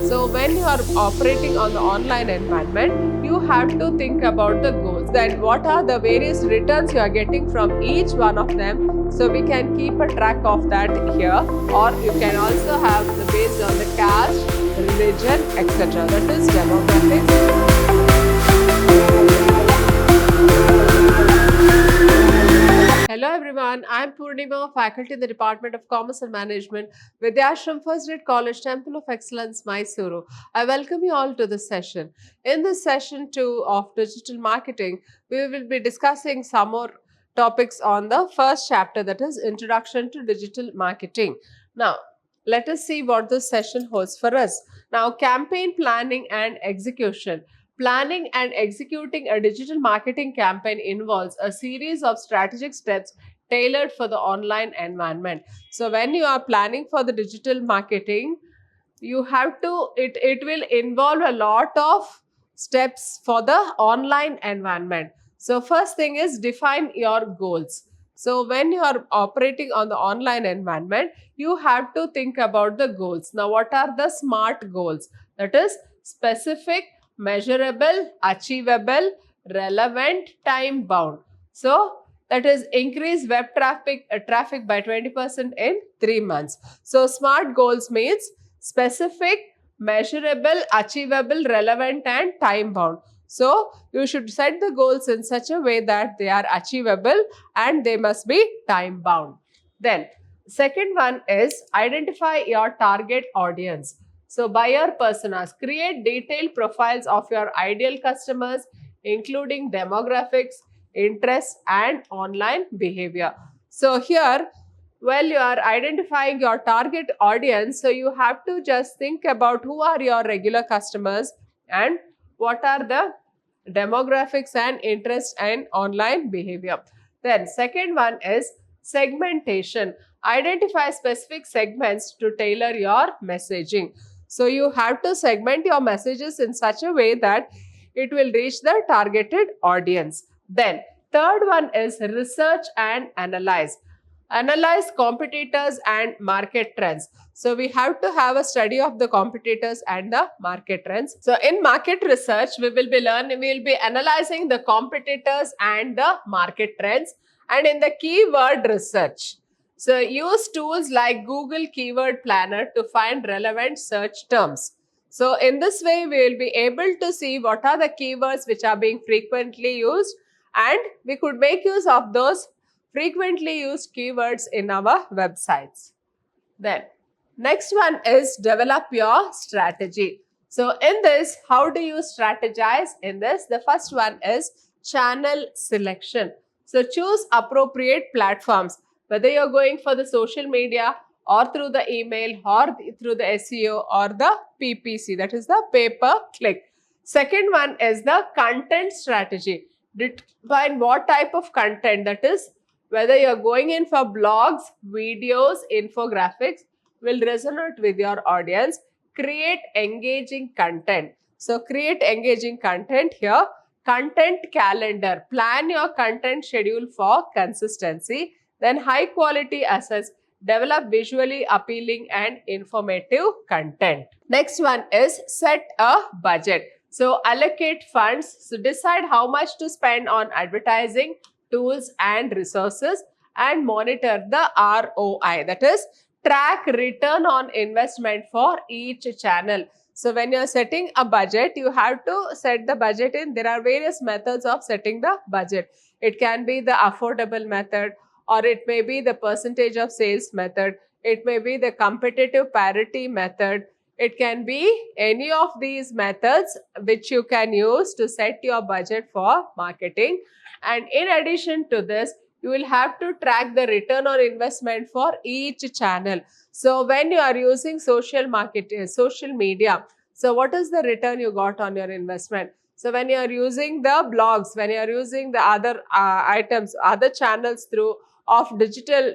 So when you are operating on the online environment, you have to think about the goals. Then what are the various returns you are getting from each one of them? So we can keep a track of that here, or you can also have the based on the caste, religion, etc. That is demographics. Hello everyone, I am Purnima, faculty in the Department of Commerce and Management, Vidyashram First Grade College, Temple of Excellence, Mysuru. I welcome you all to this session. In this session 2 of digital marketing, we will be discussing some more topics on the first chapter, that is Introduction to Digital Marketing. Now, let us see what this session holds for us. Now, campaign planning and execution. Planning and executing a digital marketing campaign involves a series of strategic steps tailored for the online environment. So when you are planning for the digital marketing, you have to, it will involve a lot of steps for the online environment. So first thing is define your goals. So when you are operating on the online environment, you have to think about the goals. Now, what are the SMART goals? That is specific, measurable, achievable, relevant, time bound. So that is increase web traffic by 20% in 3 months. So SMART goals means specific, measurable, achievable, relevant, and time bound. So you should set the goals in such a way that they are achievable and they must be time bound. Then second one is identify your target audience. So buyer personas, create detailed profiles of your ideal customers, including demographics, interests, and online behavior. So here, well, you are identifying your target audience, so you have to just think about who are your regular customers and what are the demographics and interests and online behavior. Then second one is segmentation. Identify specific segments to tailor your messaging. So you have to segment your messages in such a way that it will reach the targeted audience. Then third one is research and analyze. Analyze competitors and market trends. So we have to have a study of the competitors and the market trends. So in market research, we will be analyzing the competitors and the market trends. And in the keyword research, so use tools like Google Keyword Planner to find relevant search terms. So in this way, we will be able to see what are the keywords which are being frequently used, and we could make use of those frequently used keywords in our websites. Then next one is develop your strategy. So in this, how do you strategize in this? The first one is channel selection. So choose appropriate platforms, whether you're going for the social media or through the email or through the SEO or the PPC, that is the pay per click. Second one is the content strategy. Define what type of content, that is whether you're going in for blogs, videos, infographics will resonate with your audience. Create engaging content. So create engaging content here. Content calendar. Plan your content schedule for consistency. Then high quality assets. Develop visually appealing and informative content. Next one is set a budget. So allocate funds. So decide how much to spend on advertising, tools and resources, and monitor the ROI, that is track return on investment for each channel. So when you're setting a budget, you have to set the budget in. There are various methods of setting the budget. It can be the affordable method, or it may be the percentage of sales method. It may be the competitive parity method. It can be any of these methods which you can use to set your budget for marketing. And in addition to this, you will have to track the return on investment for each channel. So when you are using social media, so what is the return you got on your investment? So when you are using the blogs, when you are using the other items, other channels through of digital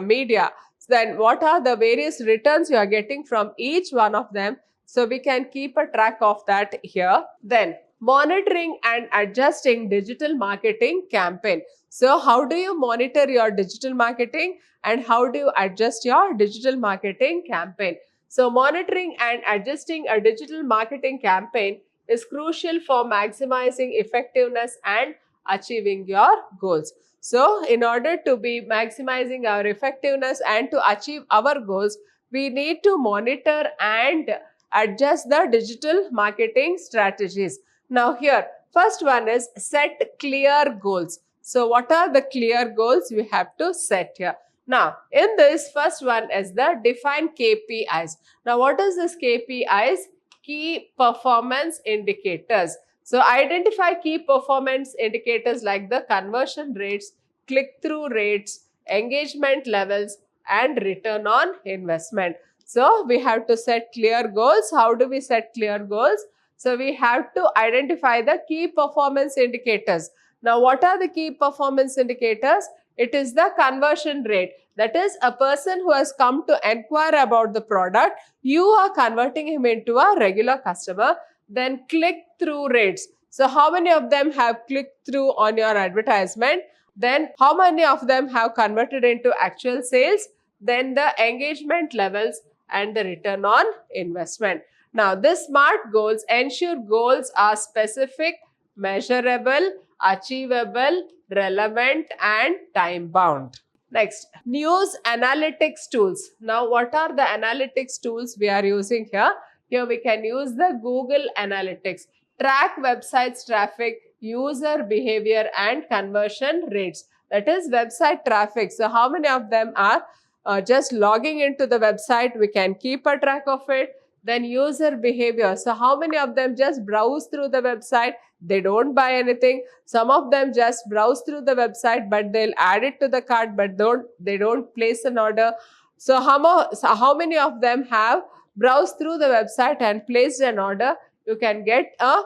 media, then what are the various returns you are getting from each one of them? So we can keep a track of that here. Then monitoring and adjusting digital marketing campaign. So how do you monitor your digital marketing and how do you adjust your digital marketing campaign? So monitoring and adjusting a digital marketing campaign is crucial for maximizing effectiveness and achieving your goals. So in order to be maximizing our effectiveness and to achieve our goals, we need to monitor and adjust the digital marketing strategies. Now here, first one is set clear goals. So what are the clear goals we have to set here? Now, in this, first one is the define KPIs. Now, what is this KPIs? Key performance indicators. So, identify key performance indicators like the conversion rates, click-through rates, engagement levels, and return on investment. So, we have to set clear goals. How do we set clear goals? So, we have to identify the key performance indicators. Now, what are the key performance indicators? It is the conversion rate. That is, a person who has come to inquire about the product, you are converting him into a regular customer. Then click-through rates. So, how many of them have clicked through on your advertisement? Then, how many of them have converted into actual sales? Then, the engagement levels and the return on investment. Now, this SMART goals ensure goals are specific, measurable, achievable, relevant, and time bound. Next, news analytics tools. Now, what are the analytics tools we are using here? Here we can use the Google Analytics. Track websites traffic, user behavior, and conversion rates. That is website traffic. So, how many of them are just logging into the website? We can keep a track of it. Then user behavior. So, how many of them just browse through the website? They don't buy anything. Some of them just browse through the website, but they'll add it to the cart, but they don't place an order. So how many of them have browsed through the website and placed an order? You can get a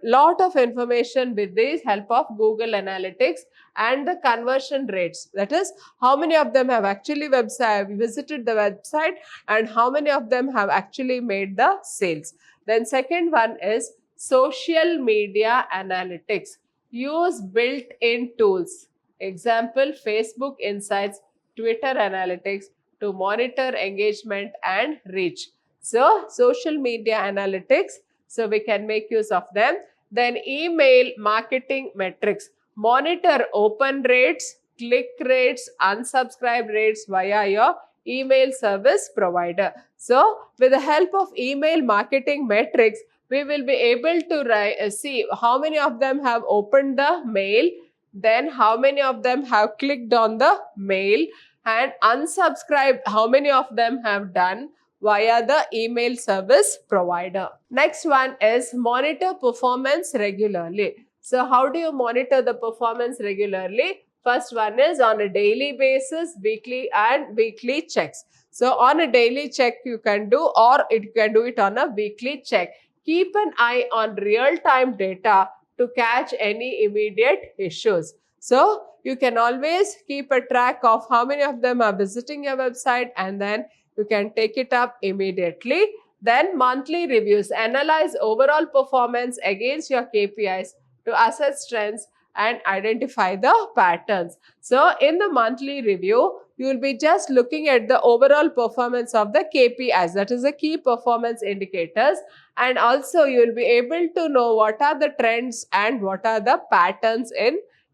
lot of information with the help of Google Analytics and the conversion rates. That is, how many of them have actually visited the website and how many of them have actually made the sales. Then second one is social media analytics. Use built-in tools. Example, Facebook Insights, Twitter Analytics to monitor engagement and reach. So, social media analytics, so we can make use of them. Then email marketing metrics. Monitor open rates, click rates, unsubscribe rates via your email service provider. So, with the help of email marketing metrics, we will be able to see how many of them have opened the mail, then how many of them have clicked on the mail, and unsubscribed, how many of them have done via the email service provider. Next one is monitor performance regularly. So, how do you monitor the performance regularly? First one is on a daily basis, weekly and weekly checks. So, on a daily check you can do, or you can do it on a weekly check. Keep an eye on real-time data to catch any immediate issues. So, you can always keep a track of how many of them are visiting your website and then you can take it up immediately. Then monthly reviews. Analyze overall performance against your KPIs to assess trends and identify the patterns. So, in the monthly review, you will be just looking at the overall performance of the KPIs, that is the key performance indicators, and also you will be able to know what are the trends and what are the patterns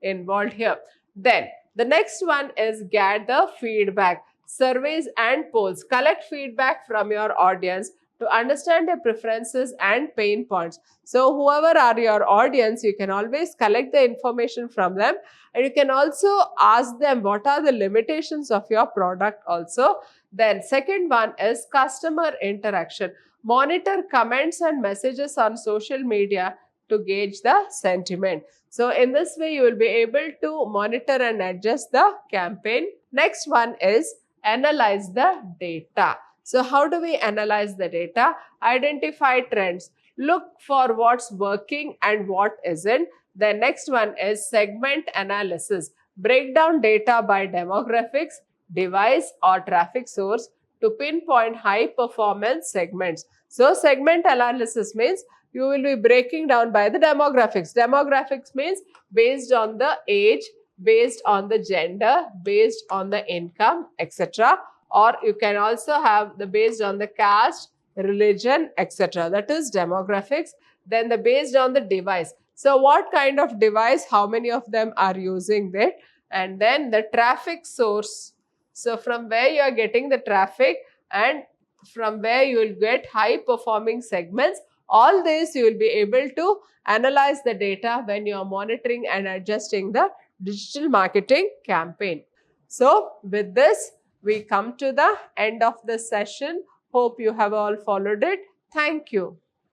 involved here. Then the next one is gather feedback. Surveys and polls. Collect feedback from your audience to understand their preferences and pain points. So whoever are your audience, you can always collect the information from them, and you can also ask them what are the limitations of your product also. Then second one is customer interaction. Monitor comments and messages on social media to gauge the sentiment. So in this way, you will be able to monitor and adjust the campaign. Next one is analyze the data. So how do we analyze the data? Identify trends. Look for what's working and what isn't. The next one is segment analysis. Break down data by demographics, device or traffic source to pinpoint high performance segments. So segment analysis means you will be breaking down by the demographics. Demographics means based on the age, based on the gender, based on the income, etc. or you can also have the based on the caste, religion, etc. That is demographics. Then the based on the device. So what kind of device, how many of them are using that, and then the traffic source. So from where you are getting the traffic and from where you will get high performing segments. All this you will be able to analyze the data when you are monitoring and adjusting the digital marketing campaign. So with this, we come to the end of the session. Hope you have all followed it. Thank you.